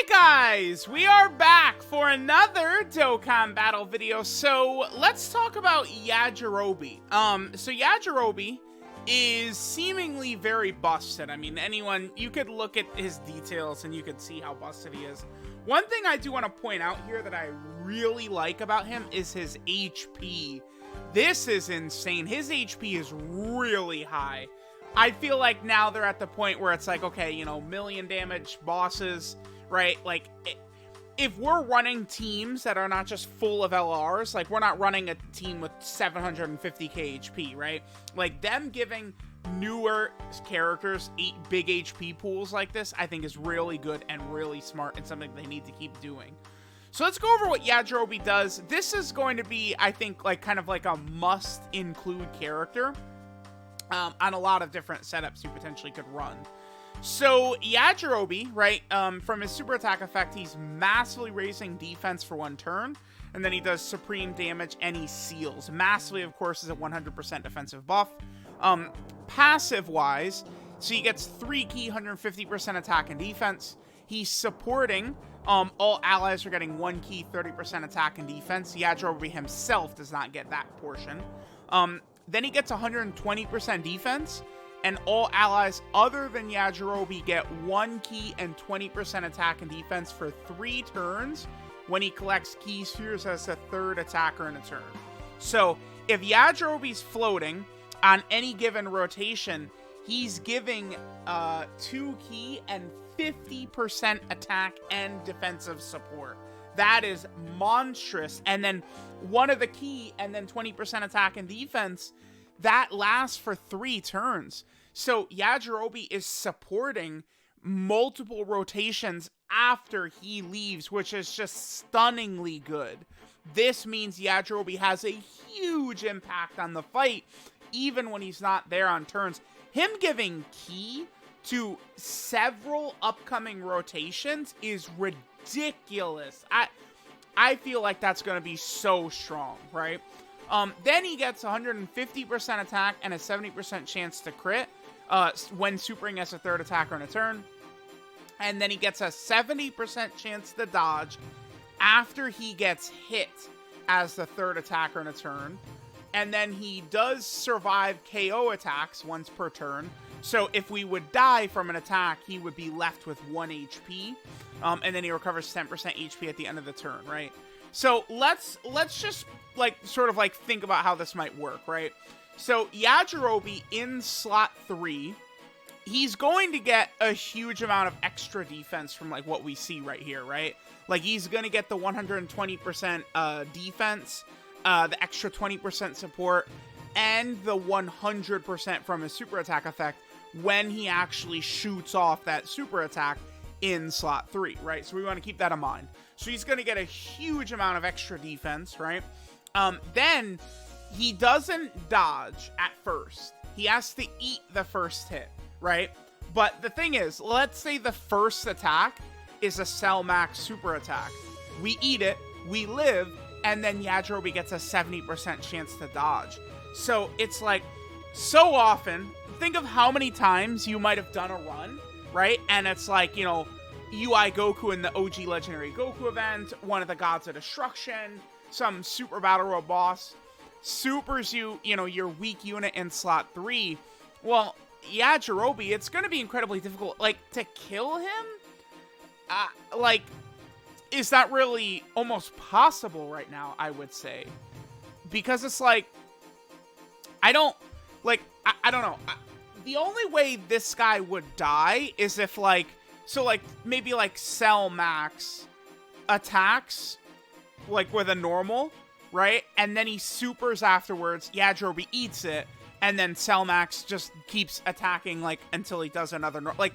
Alright guys, we are back for another Dokkan battle video. So let's talk about Yajirobe. So Yajirobe is seemingly very busted. I mean, you could look at his details and you could see how busted he is. One thing I do want to point out here that I really like about him is his HP. This is insane. His HP is really high. I feel like now they're at the point where it's like, okay, you know, million damage bosses, right? Like, if we're running teams that are not just full of LRs, like, we're not running a team with 750k HP, right? Like, them giving newer characters big HP pools like this, I think is really good and really smart and something they need to keep doing. So let's go over what Yajirobe does. This is going to be, I think, like, kind of like a must-include character. On a lot of different setups you potentially could run. So Yajirobe, right, from his super attack effect, he's massively raising defense for 1 turn, and then he does supreme damage and he seals. Massively, of course, is a 100% defensive buff. Passive-wise, so he gets 3 key, 150% attack and defense. He's supporting, all allies are getting 1 key, 30% attack and defense. Yajirobe himself does not get that portion. Then he gets 120% defense, and all allies other than Yajirobe get 1 key and 20% attack and defense for 3 turns when he collects key spheres as a 3rd attacker in a turn. So, if Yajirobe's floating on any given rotation, he's giving 2 key and 50% attack and defensive support. That is monstrous. And then 1 of the key and then 20% attack and defense, that lasts for 3 turns. So Yajirobe is supporting multiple rotations after he leaves, which is just stunningly good. This means Yajirobe has a huge impact on the fight, even when he's not there on turns. Him giving key to several upcoming rotations is ridiculous. I feel like that's going to be so strong, right? Then he gets 150% attack and a 70% chance to crit when supering as a 3rd attacker in a turn. And then he gets a 70% chance to dodge after he gets hit as the 3rd attacker in a turn. And then he does survive KO attacks once per turn. So if we would die from an attack, he would be left with 1 HP. And then he recovers 10% HP at the end of the turn, right? So let's just, like, sort of, like, think about how this might work, right? So Yajirobe in slot 3, he's going to get a huge amount of extra defense from, like, what we see right here, right? Like, he's going to get the 120% defense, the extra 20% support, and the 100% from his super attack effect when he actually shoots off that super attack in slot 3, right? So we want to keep that in mind. So he's going to get a huge amount of extra defense, right? Then he doesn't dodge at first. He has to eat the first hit, right? But the thing is, let's say the first attack is a Cell Max super attack. We eat it, we live, and then Yajirobe gets a 70% chance to dodge. So it's like, so often, think of how many times you might have done a run, right? And it's like, you know, UI Goku in the OG Legendary Goku event, one of the Gods of Destruction, some Super Battle Royale boss, supers you, you know, your weak unit in slot 3. Well, Yajirobe, it's going to be incredibly difficult. Like, to kill him, like, is that really almost possible right now, I would say. Because it's like, I don't know. The only way this guy would die is if, like, so, like, maybe, like, Cell Max attacks, like, with a normal, right? And then he supers afterwards, Yajirobe eats it, and then Cell Max just keeps attacking, like, until he does another, like,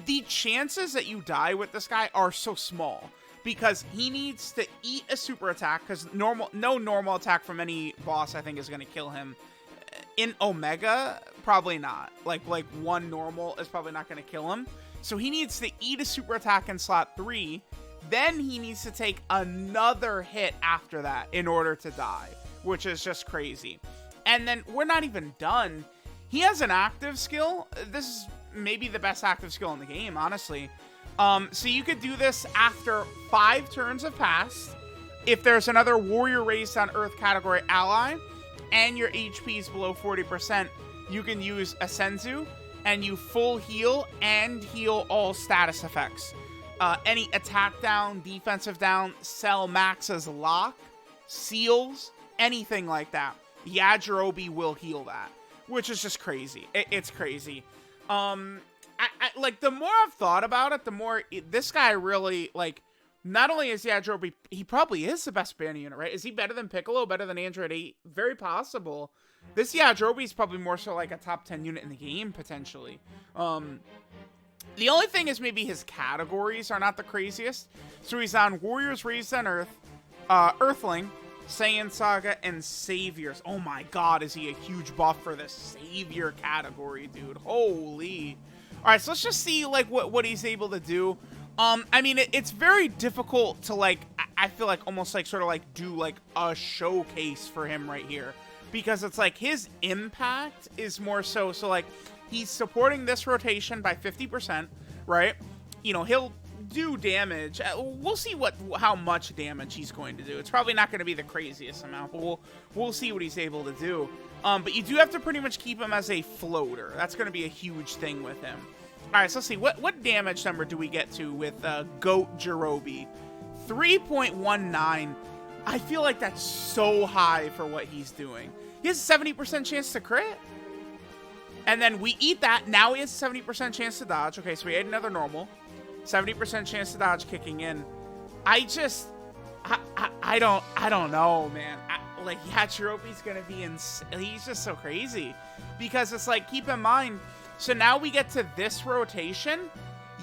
the chances that you die with this guy are so small, because he needs to eat a super attack, because no normal attack from any boss, I think, is going to kill him. In Omega, probably not. Like 1 normal is probably not going to kill him. So he needs to eat a super attack in slot 3. Then he needs to take another hit after that in order to die, which is just crazy. And then we're not even done. He has an active skill. This is maybe the best active skill in the game, honestly. So you could do this after 5 turns have passed. If there's another warrior raised on Earth category ally, and your HP is below 40%, you can use a Senzu, and you full heal and heal all status effects. Any attack down, defensive down, cell maxes lock, seals, anything like that. Yajirobe will heal that, which is just crazy. It's crazy. Like, the more I've thought about it, the more this guy really, like, not only is Yajirobe, he probably is the best banner unit, right? Is he better than Piccolo, better than Android 8? Very possible. This Yajirobe is probably more so like a top 10 unit in the game, potentially. The only thing is maybe his categories are not the craziest. So he's on Warriors Raised on Earth, Earthling, Saiyan Saga, and Saviors. Oh my god, is he a huge buff for the Savior category, dude. Holy. Alright, so let's just see, like, what he's able to do. I mean, it's very difficult to, like, I feel like almost, like, sort of, like, do, like, a showcase for him right here. Because it's, like, his impact is more so, like, he's supporting this rotation by 50%, right? You know, he'll do damage. We'll see how much damage he's going to do. It's probably not going to be the craziest amount, but we'll see what he's able to do. But you do have to pretty much keep him as a floater. That's going to be a huge thing with him. All right, so let's see. What damage number do we get to with Goat Jirobe? 3.19. I feel like that's so high for what he's doing. He has a 70% chance to crit. And then we eat that. Now he has a 70% chance to dodge. Okay, so we ate another normal. 70% chance to dodge kicking in. I don't know, man. Like, Yajirobe's gonna be he's just so crazy. Because it's like, keep in mind, so now we get to this rotation.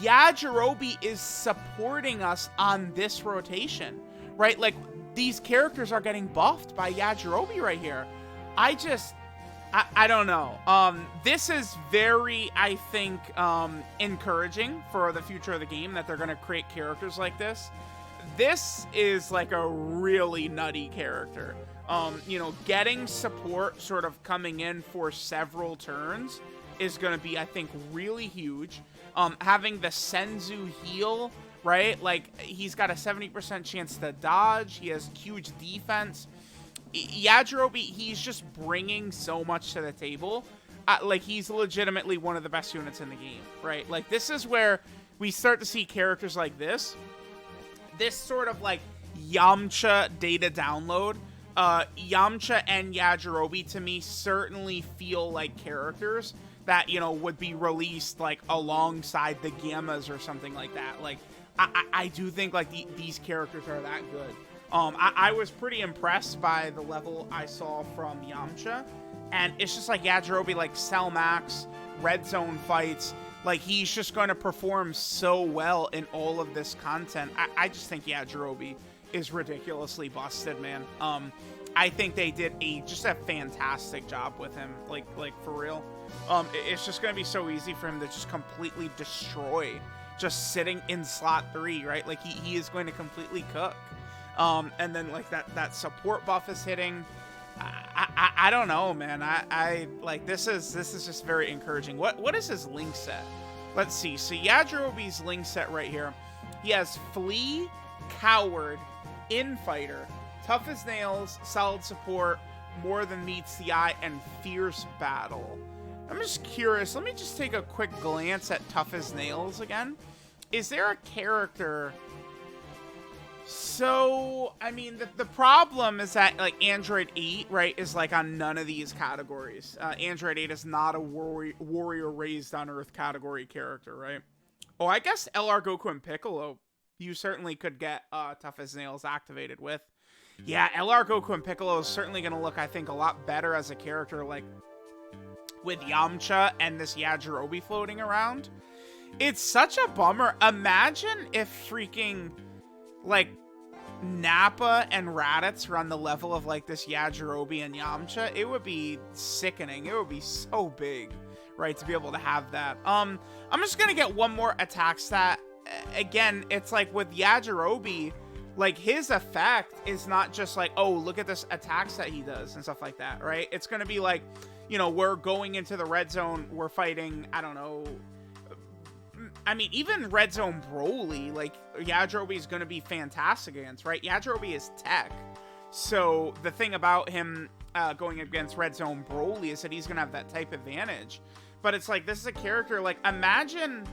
Yajirobe is supporting us on this rotation, right? Like, these characters are getting buffed by Yajirobe right here. I don't know. This is very, I think, encouraging for the future of the game that they're going to create characters like this. This is like a really nutty character. You know, getting support sort of coming in for several turns is going to be, I think, really huge. Having the Senzu heal, right? Like, he's got a 70% chance to dodge. He has huge defense. Yajirobe, he's just bringing so much to the table. Like, he's legitimately one of the best units in the game, right? Like, this is where we start to see characters like this. This sort of, like, Yamcha data download. Yamcha and Yajirobe, to me, certainly feel like characters that, you know, would be released, like, alongside the Gammas or something like that. Like, I do think, like, these characters are that good. I was pretty impressed by the level I saw from Yamcha, and it's just like Yajirobe, like, Cell Max, Red Zone fights, like, he's just going to perform so well in all of this content. I just think Yajirobe is ridiculously busted, man. I think they did just a fantastic job with him, like for real. It's just going to be so easy for him to just completely destroy, just sitting in slot 3, right? Like, he is going to completely cook. And then, like, that support buff is hitting. I don't know, man. I like, this is just very encouraging. What is his link set? Let's see. So Yajirobe's link set right here. He has Flee, Coward, Infighter, Tough as Nails, Solid Support, More Than Meets the Eye, and Fierce Battle. I'm just curious. Let me just take a quick glance at Tough as Nails again. Is there a character? So, I mean, the problem is that, like, Android 8, right, is, like, on none of these categories. Android 8 is not a warrior raised on Earth category character, right? Oh, I guess LR Goku and Piccolo, you certainly could get Tough as Nails activated with. Yeah, LR Goku and Piccolo is certainly going to look, I think, a lot better as a character, like, with Yamcha and this Yajirobe floating around. It's such a bummer. Imagine if freaking, like, Nappa and Raditz run the level of, like, this Yajirobe and Yamcha. It would be sickening. It would be so big, right, to be able to have that. I'm just gonna get one more attack stat. Again, it's like with Yajirobe, like, his effect is not just like, oh, look at this attack stat he does and stuff like that, right? It's gonna be like, you know, we're going into the red zone, we're fighting, I don't know, I mean, even Red Zone Broly, like, Yajirobe is going to be fantastic against, right? Yajirobe is tech. So the thing about him going against Red Zone Broly is that he's going to have that type advantage. But it's like, this is a character, like, imagine...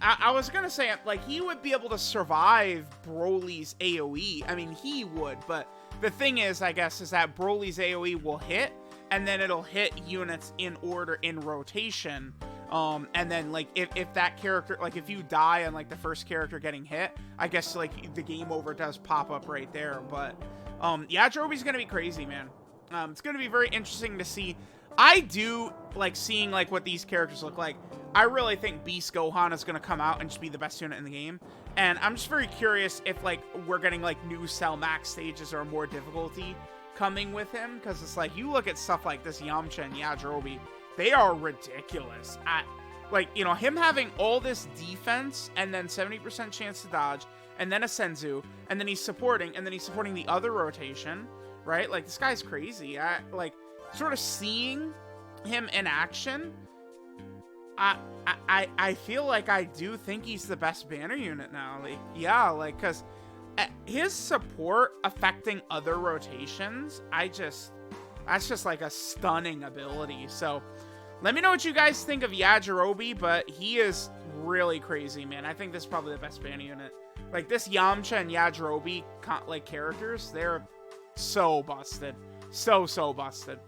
I was going to say, like, he would be able to survive Broly's AoE. I mean, he would, but the thing is, I guess, is that Broly's AoE will hit, and then it'll hit units in order in rotation. And then, like, if that character, like, if you die on, like, the first character getting hit, I guess, like, the game over does pop up right there. But, Yajirobe's gonna be crazy, man. It's gonna be very interesting to see. I do like seeing, like, what these characters look like. I really think Beast Gohan is gonna come out and just be the best unit in the game. And I'm just very curious if, like, we're getting, like, new Cell Max stages or more difficulty coming with him. Because it's like, you look at stuff like this Yamcha and Yajirobe, they are ridiculous. Like, you know, him having all this defense and then 70% chance to dodge, and then a Senzu, and then he's supporting the other rotation, right? Like, this guy's crazy. Like, sort of seeing him in action, I feel like I do think he's the best banner unit now. Like, yeah, like, because his support affecting other rotations, that's just like a stunning ability. So let me know what you guys think of Yajirobe, but he is really crazy, man. I think this is probably the best banner unit. Like, this Yamcha and Yajirobe, like, characters, they're so busted. So busted.